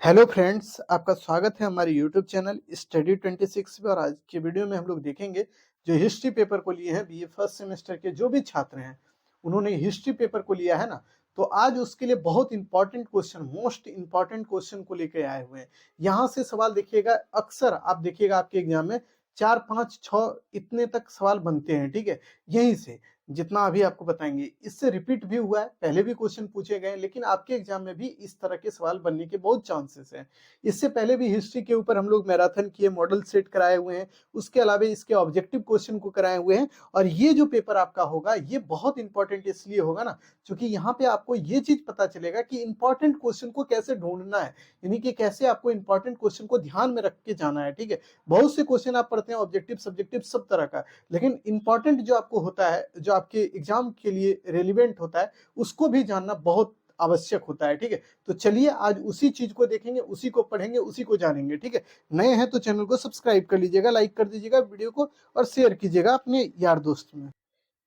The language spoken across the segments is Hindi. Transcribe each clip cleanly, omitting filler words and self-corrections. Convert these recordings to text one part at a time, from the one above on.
हेलो फ्रेंड्स, आपका स्वागत है हमारे यूट्यूब चैनल स्टडी 26 पे। और आज के वीडियो में हम लोग देखेंगे जो हिस्ट्री पेपर को लिए हैं बीए फर्स्ट सेमेस्टर के जो भी छात्र हैं, उन्होंने हिस्ट्री पेपर को लिया है ना, तो आज उसके लिए बहुत important question, most important question को लेकर आए हुए हैं। यहाँ से सवाल देखिएगा, अक्सर आप देखिएगा आपके एग्जाम में 4, 5, 6 इतने तक सवाल बनते हैं। ठीक है, यहीं से जितना अभी आपको बताएंगे इससे रिपीट भी हुआ है, पहले भी क्वेश्चन पूछे गए, लेकिन आपके एग्जाम में भी इस तरह के सवाल बनने के बहुत चांसेस हैं। इससे पहले भी हिस्ट्री के ऊपर हम लोग मैराथन किए, मॉडल सेट कराए हुए हैं, उसके अलावा इसके ऑब्जेक्टिव क्वेश्चन को कराए हुए हैं। और ये जो पेपर आपका होगा ये बहुत इंपॉर्टेंट इसलिए होगा ना, क्योंकि यहाँ पे आपको ये चीज पता चलेगा कि इंपॉर्टेंट क्वेश्चन को कैसे ढूंढना है, यानी कि कैसे आपको इंपॉर्टेंट क्वेश्चन को ध्यान में रख के जाना है। ठीक है, बहुत से क्वेश्चन आप पढ़ते हैं ऑब्जेक्टिव सब्जेक्टिव सब तरह का, लेकिन इंपॉर्टेंट जो आपको होता है, जो आपके एग्जाम के लिए रेलिवेंट होता है, उसको भी जानना बहुत आवश्यक होता है। ठीक है, तो चलिए आज उसी चीज को देखेंगे, उसी को पढ़ेंगे, उसी को जानेंगे। ठीक है, नए हैं तो चैनल को सब्सक्राइब कर लीजिएगा, लाइक कर दीजिएगा वीडियो को और शेयर कीजिएगा अपने यार दोस्त में।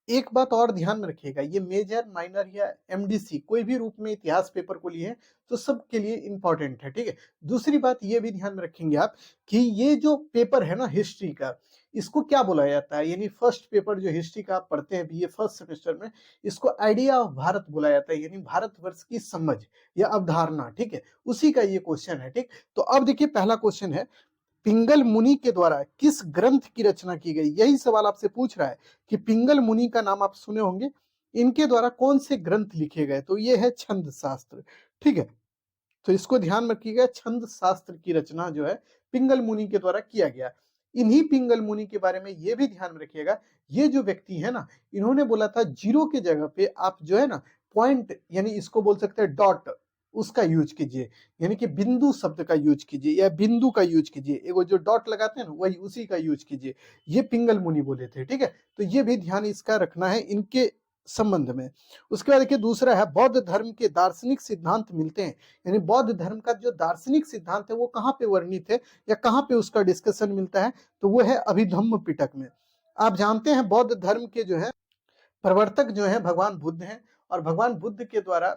एक बात और ध्यान में रखिएगा, ये मेजर माइनर या एमडीसी कोई भी रूप में इतिहास पेपर को लिए हैं तो सबके लिए इंपॉर्टेंट है। ठीक है, दूसरी बात ये भी ध्यान में रखेंगे आप कि ये जो पेपर है ना हिस्ट्री का, इसको क्या बोला जाता है, यानी फर्स्ट पेपर जो हिस्ट्री का आप पढ़ते हैं बीए फर्स्ट सेमेस्टर में, इसको आइडिया ऑफ भारत बोला जाता है, यानी भारतवर्ष की समझ या अवधारणा। ठीक है, उसी का ये क्वेश्चन है। ठीक, तो अब देखिए पहला क्वेश्चन है, पिंगल मुनि के द्वारा किस ग्रंथ की रचना की गई। यही सवाल आपसे पूछ रहा है कि पिंगल मुनि का नाम आप सुने होंगे, इनके द्वारा कौन से ग्रंथ लिखे गए, तो ये है छंद शास्त्र। ठीक है, तो इसको ध्यान में रखिएगा, छंद शास्त्र की रचना जो है पिंगल मुनि के द्वारा किया गया। इन्हीं पिंगल मुनि के बारे में ये भी ध्यान में रखिएगा, ये जो व्यक्ति है ना, इन्होंने बोला था जीरो के जगह पे आप जो है ना पॉइंट, यानी इसको बोल सकते हैं डॉट, उसका यूज कीजिए, यानी कि बिंदु शब्द का यूज कीजिए या बिंदु का यूज कीजिए, एगो जो डॉट लगाते हैं ना वही उसी का यूज कीजिए। ये पिंगल मुनि बोले थे। ठीक है, तो ये भी ध्यान इसका रखना है इनके संबंध में। उसके बाद देखिए दूसरा है, बौद्ध धर्म के दार्शनिक सिद्धांत मिलते हैं, यानी बौद्ध धर्म का जो दार्शनिक सिद्धांत है वो कहाँ पे वर्णित है या कहाँ पे उसका डिस्कशन मिलता है, तो वो है अभिधम्म पिटक में। आप जानते हैं बौद्ध धर्म के जो है प्रवर्तक जो है भगवान बुद्ध हैं, और भगवान बुद्ध के द्वारा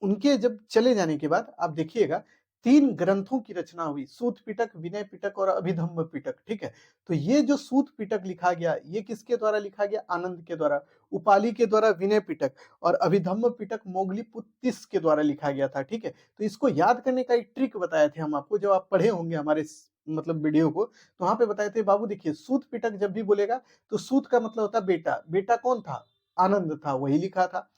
उनके जब चले जाने के बाद आप देखिएगा 3 ग्रंथों की रचना हुई, सूत पिटक, विनय पिटक और अभिधम्म पिटक। ठीक है, तो ये जो सूत पिटक लिखा गया ये किसके द्वारा लिखा गया, आनंद के द्वारा, उपाली के द्वारा विनय पिटक, और अभिधम्म पिटक मोगलीपुत्तिस के द्वारा लिखा गया था। ठीक है, तो इसको याद करने का एक ट्रिक बताए थे हम आपको, जब आप पढ़े होंगे हमारे मतलब वीडियो को, तो वहां पे बताए थे बाबू देखिए सूत पिटक जब भी बोलेगा तो सूत का मतलब होता है बेटा, बेटा कौन था, आनंद था, वही लिखा था।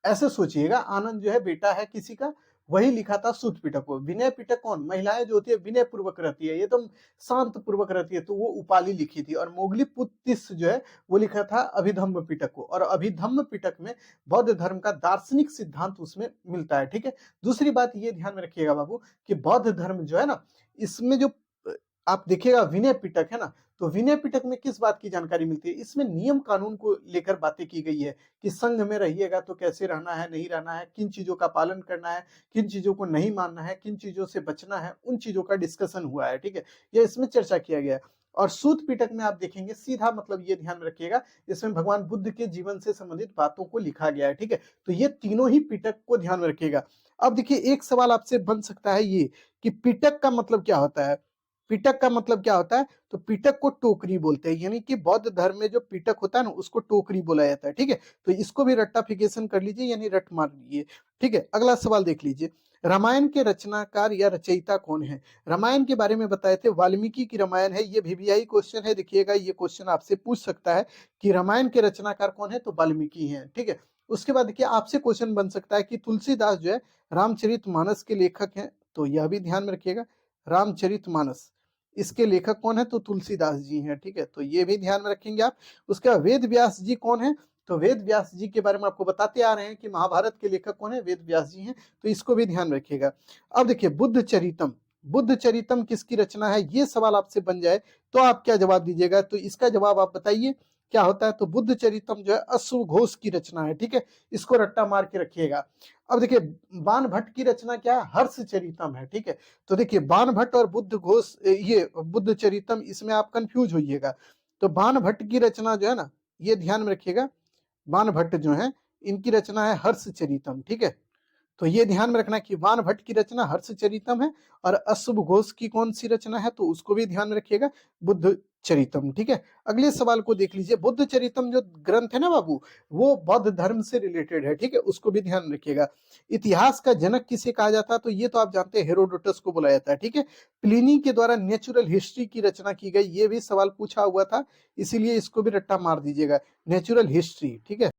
ऐसे सोचिएगा, आनंद जो है बेटा है किसी का, वही लिखा था सूत पिटक को। विनय पिटक कौन, महिलाएं जो होती है विनय पूर्वक रहती है, एकदम शांत पूर्वक रहती है, तो वो उपाली लिखी थी। और मोगली पुत्तिस जो है वो लिखा था अभिधम्म पिटक को, और अभिधम्म पिटक में बौद्ध धर्म का दार्शनिक सिद्धांत उसमें मिलता है। ठीक है, दूसरी बात ये ध्यान में रखिएगा बाबू कि बौद्ध धर्म जो है ना, इसमें जो आप देखिएगा विनय पिटक है ना, तो विनय पिटक में किस बात की जानकारी मिलती है, इसमें नियम कानून को लेकर बातें की गई है कि संघ में रहिएगा तो कैसे रहना है, नहीं रहना है, किन चीजों का पालन करना है, किन चीजों को नहीं मानना है, किन चीजों से बचना है, उन चीजों का डिस्कशन हुआ है। ठीक है, यह इसमें चर्चा किया गया है। और सूत पिटक में आप देखेंगे सीधा मतलब ये ध्यान में रखिएगा, इसमें भगवान बुद्ध के जीवन से संबंधित बातों को लिखा गया है। ठीक है, तो ये तीनों ही पिटक को ध्यान में रखिएगा। अब देखिए एक सवाल आपसे बन सकता है ये कि पिटक का मतलब क्या होता है। पिटक का मतलब क्या होता है, तो पिटक को टोकरी बोलते हैं, यानी कि बौद्ध धर्म में जो पिटक होता है ना उसको टोकरी बोला जाता है। ठीक है, तो इसको भी रट्टाफिकेशन कर लीजिए, यानी रट मार लीजिए। ठीक है, अगला सवाल देख लीजिए, रामायण के रचनाकार या रचयिता कौन है। रामायण के बारे में बताए थे, वाल्मीकि की रामायण है, ये वीवीआई क्वेश्चन है, देखिएगा ये क्वेश्चन आपसे पूछ सकता है कि रामायण के रचनाकार कौन है, तो वाल्मीकि हैं। ठीक है, उसके बाद देखिए आपसे क्वेश्चन बन सकता है कि तुलसीदास जो है रामचरितमानस के लेखक हैं, तो यह भी ध्यान में रखिएगा, रामचरितमानस इसके लेखक कौन है, तो तुलसीदास जी हैं। ठीक है, तो ये भी ध्यान में रखेंगे आप। उसके बाद वेद व्यास जी कौन है, तो वेद व्यास जी के बारे में आपको बताते आ रहे हैं कि महाभारत के लेखक कौन है, वेद व्यास जी हैं, तो इसको भी ध्यान रखिएगा। अब देखिए बुद्ध चरितम, बुद्ध चरितम किसकी रचना है, ये सवाल आपसे बन जाए तो आप क्या जवाब दीजिएगा, तो इसका जवाब आप बताइए क्या होता है, तो बुद्ध चरितम जो है अश्व घोष की रचना है। ठीक है, इसको रट्टा मार के रखिएगा। अब देखिए बाण भट्ट की रचना क्या है, हर्ष चरितम है। ठीक है, तो देखिए बाण भट्ट और बुद्ध घोष, ये बुद्ध चरितम, इसमें आप कंफ्यूज होइएगा। तो बाण भट्ट की रचना जो है ना, ये ध्यान में रखिएगा, बाण भट्ट जो है इनकी रचना है हर्ष चरितम। ठीक है, तो ये ध्यान में रखना कि वान भट्ट की रचना हर्षचरितम है, और अशुभ घोष की कौन सी रचना है, तो उसको भी ध्यान में रखिएगा, बुद्ध चरितम। ठीक है, अगले सवाल को देख लीजिए। बुद्ध चरितम जो ग्रंथ है ना बाबू, वो बौद्ध धर्म से रिलेटेड है। ठीक है, उसको भी ध्यान में रखिएगा। इतिहास का जनक किसे कहा जाता है, तो ये तो आप जानते हैं हेरोडोटस को बुलाया जाता है। ठीक है, प्लिनी के द्वारा नेचुरल हिस्ट्री की रचना की गई, ये भी सवाल पूछा हुआ था, इसीलिए इसको भी रट्टा मार दीजिएगा, नेचुरल हिस्ट्री। ठीक है,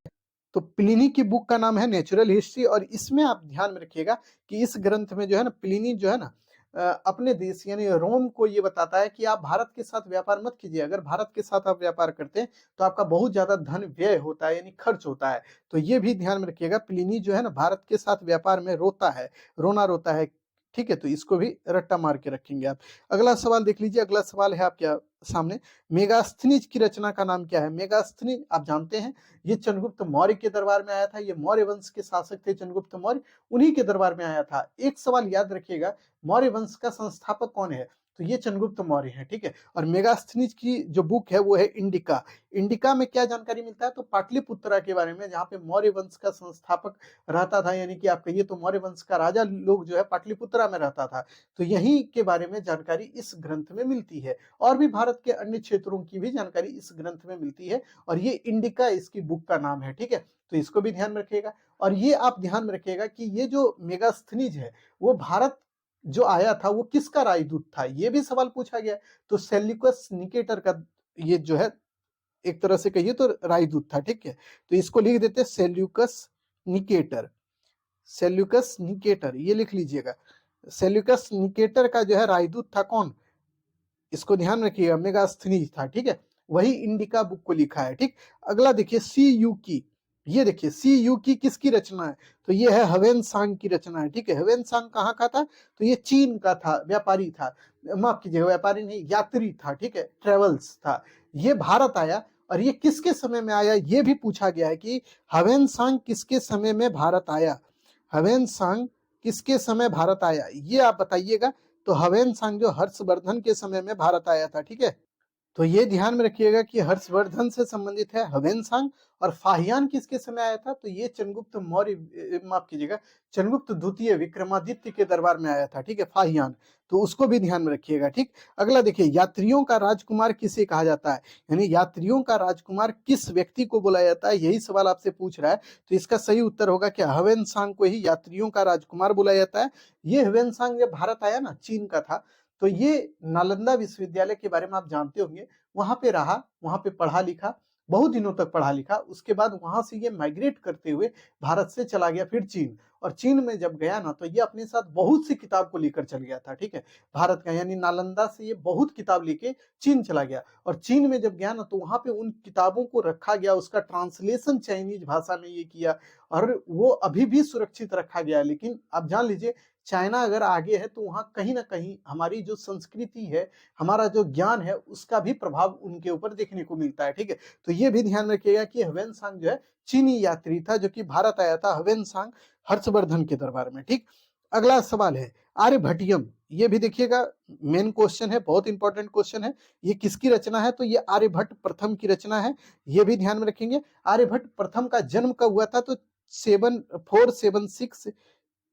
तो प्लिनी की बुक का नाम है नेचुरल हिस्ट्री, और इसमें आप ध्यान में रखिएगा कि इस ग्रंथ में जो है ना, प्लिनी जो है ना अपने देश यानी रोम को ये बताता है कि आप भारत के साथ व्यापार मत कीजिए। अगर भारत के साथ आप व्यापार करते हैं तो आपका बहुत ज्यादा धन व्यय होता है, यानी खर्च होता है। तो ये भी ध्यान में रखिएगा, प्लिनी जो है ना भारत के साथ व्यापार में रोता है, रोना रोता है। ठीक है, तो इसको भी रट्टा मार के रखेंगे आप। अगला सवाल देख लीजिए। अगला सवाल है आपके सामने, मेगास्थनीज की रचना का नाम क्या है। मेगास्थनीज आप जानते हैं, ये चंद्रगुप्त मौर्य के दरबार में आया था। ये मौर्य वंश के शासक थे चंद्रगुप्त मौर्य, उन्हीं के दरबार में आया था। एक सवाल याद रखिएगा, मौर्य वंश का संस्थापक कौन है, तो ये चंद्रगुप्त मौर्य है। ठीक है, और मेगास्थनीज की जो बुक है वो है इंडिका। इंडिका में क्या जानकारी मिलता है, तो पाटलिपुत्रा के बारे में, जहाँ पे मौर्य वंश का संस्थापक रहता था, यानी कि आप कहिए तो मौर्य वंश का राजा लोग जो है पाटलिपुत्रा में रहता था। तो यहीं के बारे में जानकारी इस ग्रंथ में मिलती है, और भी भारत के अन्य क्षेत्रों की भी जानकारी इस ग्रंथ में मिलती है, और ये इंडिका इसकी बुक का नाम है। ठीक है, तो इसको भी ध्यान में रखिएगा। और ये आप ध्यान में रखिएगा कि ये जो मेगास्थनीज है वो भारत जो आया था वो किसका राजदूत था, ये भी सवाल पूछा गया। तो सेल्यूकस निकेटर का ये जो है एक तरह से कहिए तो राजदूत था। ठीक है, तो इसको लिख देते सेल्यूकस निकेटर। सेल्यूकस निकेटर ये लिख लीजिएगा। सेल्यूकस निकेटर का जो है राजदूत था कौन, इसको ध्यान रखिएगा, मेगास्थनीज था। ठीक है, वही इंडिका बुक को लिखा है। ठीक, अगला देखिए सी यू की। ये देखिए सी यू की किसकी रचना है, तो ये है ह्वेन सांग की रचना है। ठीक है, ह्वेन सांग कहाँ का था, तो ये चीन का था, व्यापारी था, माफ कीजिएगा व्यापारी नहीं, यात्री था। ठीक है, ट्रेवल्स था। ये भारत आया, और ये किसके समय में आया, ये भी पूछा गया है कि ह्वेन सांग किसके समय में भारत आया। ह्वेन सांग किसके समय भारत आया, ये आप बताइएगा। तो ह्वेन सांग जो हर्षवर्धन के समय में भारत आया था। ठीक है, तो ये ध्यान में रखिएगा कि हर्षवर्धन से संबंधित है ह्वेनसांग। और फाहियान किसके समय आया था, तो ये चंद्रगुप्त मौर्य माफ कीजिएगा चंद्रगुप्त द्वितीय विक्रमादित्य के दरबार में आया था। ठीक है, फाहियान, तो उसको भी ध्यान में रखिएगा। ठीक, अगला देखिए, यात्रियों का राजकुमार किसे कहा जाता है, यानी यात्रियों का राजकुमार किस व्यक्ति को बुलाया जाता है, यही सवाल आपसे पूछ रहा है। तो इसका सही उत्तर होगा कि ह्वेनसांग को ही यात्रियों का राजकुमार बुलाया जाता है। ये ह्वेनसांग जब भारत आया ना, चीन का था, तो ये नालंदा विश्वविद्यालय के बारे में आप जानते होंगे, वहां पे रहा, वहां पे पढ़ा लिखा, बहुत दिनों तक पढ़ा लिखा। उसके बाद वहां से ये माइग्रेट करते हुए भारत से चला गया फिर चीन, और चीन में जब गया ना, तो ये अपने साथ बहुत सी किताब को लेकर चल गया था। ठीक है, भारत का यानी नालंदा से ये बहुत किताब लेके चीन चला गया, और चीन में जब गया ना, तो वहां पे उन किताबों को रखा गया, उसका ट्रांसलेशन चाइनीज भाषा में ये किया, और वो अभी भी सुरक्षित रखा गया। लेकिन आप जान लीजिए, चाइना अगर आगे है तो वहां कहीं ना कहीं हमारी जो संस्कृति है, हमारा जो ज्ञान है, उसका भी प्रभाव उनके ऊपर देखने को मिलता है। ठीक है, तो ये भी ध्यान रखिएगा कि ह्वेनसांग जो है चीनी यात्री था, जो कि भारत आया था, ह्वेनसांग हर्षवर्धन के दरबार में। ठीक, अगला सवाल है आर्यभट्टियम। ये भी देखिएगा मेन क्वेश्चन है, बहुत इंपॉर्टेंट क्वेश्चन है। ये किसकी रचना है, तो ये आर्यभट्ट प्रथम की रचना है, ये भी ध्यान में रखेंगे। आर्यभट्ट प्रथम का जन्म कब हुआ था, तो 476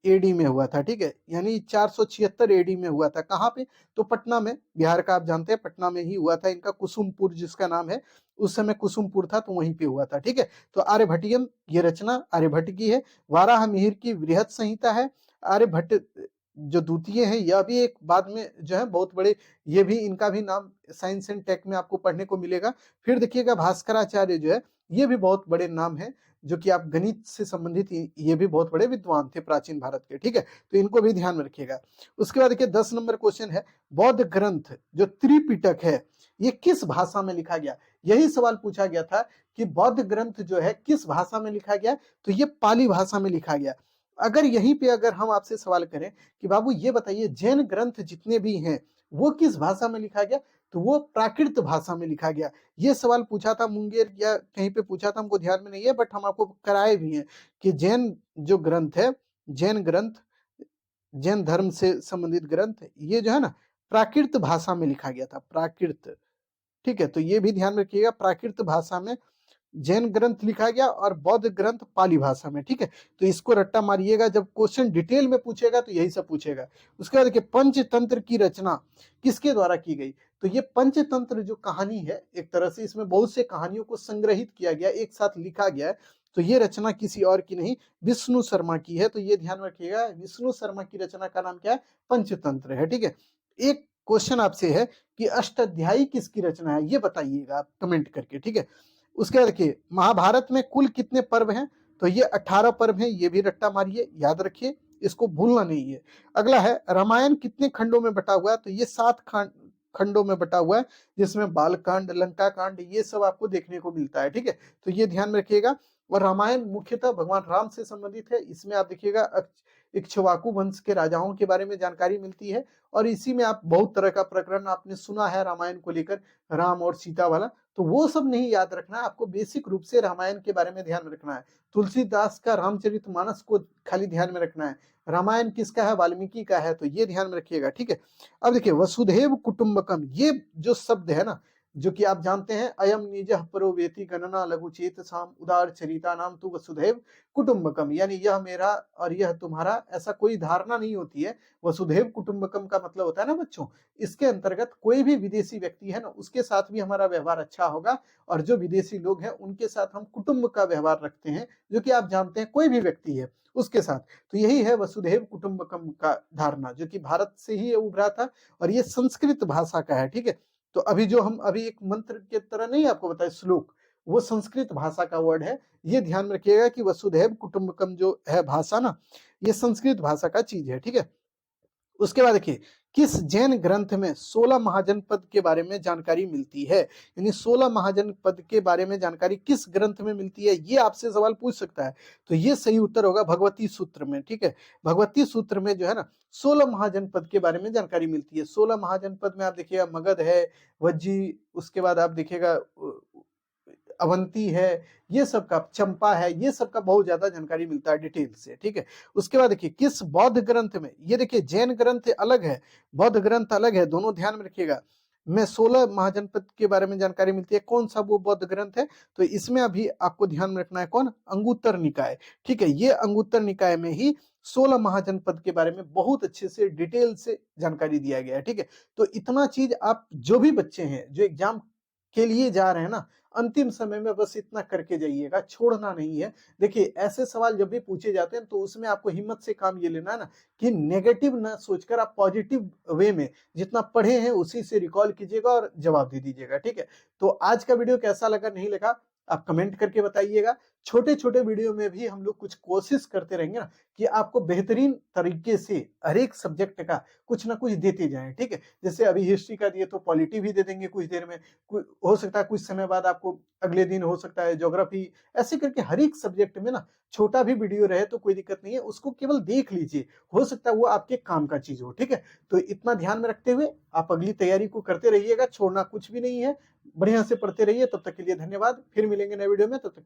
एडी में हुआ था। ठीक है, यानी 476 एडी में हुआ था। कहाँ पे, तो पटना में, बिहार का आप जानते हैं पटना में ही हुआ था। इनका कुसुमपुर जिसका नाम है, उस समय कुसुमपुर था, तो वहीं पे हुआ था। ठीक है, तो आर्यभट्टियम ये रचना आर्यभट्ट की है। वाराह मिहिर की वृहत संहिता है। आर्यभट्ट जो द्वितीय है, यह भी एक बाद में जो है बहुत बड़े, ये भी इनका भी नाम साइंस एंड टेक में आपको पढ़ने को मिलेगा। फिर देखिएगा भास्कराचार्य जो है, ये भी बहुत बड़े नाम है, जो कि आप गणित से संबंधित ये भी बहुत बड़े विद्वान थे प्राचीन भारत के। ठीक है, तो इनको भी ध्यान में रखिएगा। उसके बाद देखिए 10 नंबर क्वेश्चन है, बौद्ध ग्रंथ जो त्रिपिटक है, ये किस भाषा में लिखा गया। यही सवाल पूछा गया था कि बौद्ध ग्रंथ जो है किस भाषा में लिखा गया, तो ये पाली भाषा में लिखा गया। अगर यहीं पे अगर हम आपसे सवाल करें कि बाबू ये बताइए जैन ग्रंथ जितने भी हैं वो किस भाषा में लिखा गया, तो वो प्राकृत भाषा में लिखा गया। ये सवाल पूछा था मुंगेर या कहीं पे पूछा था, हमको ध्यान में नहीं है, बट हम आपको कराए भी हैं कि जैन जो ग्रंथ है, जैन ग्रंथ, जैन धर्म से संबंधित ग्रंथ, ये जो है ना प्राकृत भाषा में लिखा गया था, प्राकृत। ठीक है, तो ये भी ध्यान में रखिएगा, प्राकृत भाषा में जैन ग्रंथ लिखा गया और बौद्ध ग्रंथ पाली भाषा में, ठीक है। तो इसको रट्टा मारिएगा, जब क्वेश्चन डिटेल में पूछेगा तो यही सब पूछेगा। उसके बाद देखिए पंचतंत्र की रचना किसके द्वारा की गई। तो ये पंचतंत्र जो कहानी है, एक तरह से इसमें बहुत से कहानियों को संग्रहित किया गया, एक साथ लिखा गया है। तो ये रचना किसी और की नहीं, विष्णु शर्मा की है। तो ये ध्यान रखिएगा, विष्णु शर्मा की रचना का नाम क्या है, पंचतंत्र है, ठीक है। एक क्वेश्चन आपसे है कि अष्टाध्यायी किसकी रचना है, ये बताइएगा आप कमेंट करके, ठीक है। उसके बाद देखिए महाभारत में कुल कितने पर्व हैं। तो ये 18 पर्व हैं, ये भी रट्टा मारिए, याद रखिए, इसको भूलना नहीं है। अगला है रामायण कितने खंडों में बटा हुआ है। तो ये 7 खंडों में बटा हुआ है, जिसमें बालकांड, लंका कांड, ये सब आपको देखने को मिलता है, ठीक है। तो ये ध्यान में रखिएगा। और रामायण मुख्यतः भगवान राम से संबंधित है। इसमें आप देखिएगा इक्ष्वाकु वंश के राजाओं के बारे में जानकारी मिलती है, और इसी में आप बहुत तरह का प्रकरण आपने सुना है रामायण को लेकर, राम और सीता वाला। तो वो सब नहीं याद रखना है आपको, बेसिक रूप से रामायण के बारे में ध्यान में रखना है। तुलसीदास का रामचरितमानस को खाली ध्यान में रखना है। रामायण किसका है, वाल्मीकि का है, तो ये ध्यान में रखिएगा, ठीक है। अब देखिए वसुधैव कुटुंबकम, ये जो शब्द है ना, जो कि आप जानते हैं, अयम निजः परो वेति गणना लघु चेत साम उदार चरिता नाम तु वसुधैव कुटुंबकम, यानी यह मेरा और यह तुम्हारा, ऐसा कोई धारणा नहीं होती है। वसुधैव कुटुंबकम का मतलब होता है ना बच्चों, इसके अंतर्गत कोई भी विदेशी व्यक्ति है ना, उसके साथ भी हमारा व्यवहार अच्छा होगा, और जो विदेशी लोग हैं उनके साथ हम कुटुंब का व्यवहार रखते हैं, जो कि आप जानते हैं कोई भी व्यक्ति है उसके साथ। तो यही है वसुधैव कुटुंबकम का धारणा, जो कि भारत से ही उभरा था, और ये संस्कृत भाषा का है, ठीक है। तो अभी जो हम अभी एक मंत्र के तरह नहीं आपको बताया श्लोक, वो संस्कृत भाषा का वर्ड है। ये ध्यान में रखिएगा कि वसुधैव कुटुंबकम जो है भाषा ना, ये संस्कृत भाषा का चीज है, ठीक है। उसके बाद देखिए किस जैन ग्रंथ में 16 महाजनपद के बारे में जानकारी मिलती है, यानी 16 महाजनपद के बारे में जानकारी किस ग्रंथ में मिलती है, ये आपसे सवाल पूछ सकता है। तो ये सही उत्तर होगा भगवती सूत्र में, ठीक है। भगवती सूत्र में जो है ना 16 महाजनपद के बारे में जानकारी मिलती है। 16 महाजनपद में आप देखिएगा मगध है, वज्जी, उसके बाद आप देखिएगा अवंती है, ये सब का, चंपा है, ये सब का बहुत ज्यादा जानकारी मिलता है डिटेल से, ठीक है। उसके बाद देखिए किस बौद्ध ग्रंथ में, ये देखिए जैन ग्रंथ अलग है, बौद्ध ग्रंथ अलग है, दोनों ध्यान में रखिएगा, में 16 महाजनपद के बारे में जानकारी मिलती है। कौन सा वो बौद्ध ग्रंथ है, तो इसमें अभी आपको ध्यान में रखना है कौन, अंगुत्तर निकाय, ठीक है। ये अंगुत्तर निकाय में ही 16 महाजनपद के बारे में बहुत अच्छे से डिटेल से जानकारी दिया गया है, ठीक है। तो इतना चीज आप जो भी बच्चे हैं जो एग्जाम के लिए जा रहे हैं ना, अंतिम समय में बस इतना करके जाइएगा, छोड़ना नहीं है। देखिए ऐसे सवाल जब भी पूछे जाते हैं तो उसमें आपको हिम्मत से काम ये लेना है ना, कि नेगेटिव ना सोचकर आप पॉजिटिव वे में जितना पढ़े हैं उसी से रिकॉल कीजिएगा और जवाब दे दीजिएगा, ठीक है। तो आज का वीडियो कैसा लगा नहीं लगा आप कमेंट करके बताइएगा। छोटे छोटे वीडियो में भी हम लोग कुछ कोशिश करते रहेंगे ना, कि आपको बेहतरीन तरीके से हर एक सब्जेक्ट का कुछ ना कुछ देते जाएं, ठीक है। जैसे अभी हिस्ट्री का दिए तो पॉलिटी भी दे देंगे कुछ देर में, हो सकता है कुछ समय बाद आपको अगले दिन हो सकता है ज्योग्राफी, ऐसे करके हर एक सब्जेक्ट में ना छोटा भी वीडियो रहे तो कोई दिक्कत नहीं है, उसको केवल देख लीजिए, हो सकता है वो आपके काम का चीज हो, ठीक है। तो इतना ध्यान में रखते हुए आप अगली तैयारी को करते रहिएगा, छोड़ना कुछ भी नहीं है, बढ़िया से पढ़ते रहिए। तब तक के लिए धन्यवाद, फिर मिलेंगे नए वीडियो में, तब तक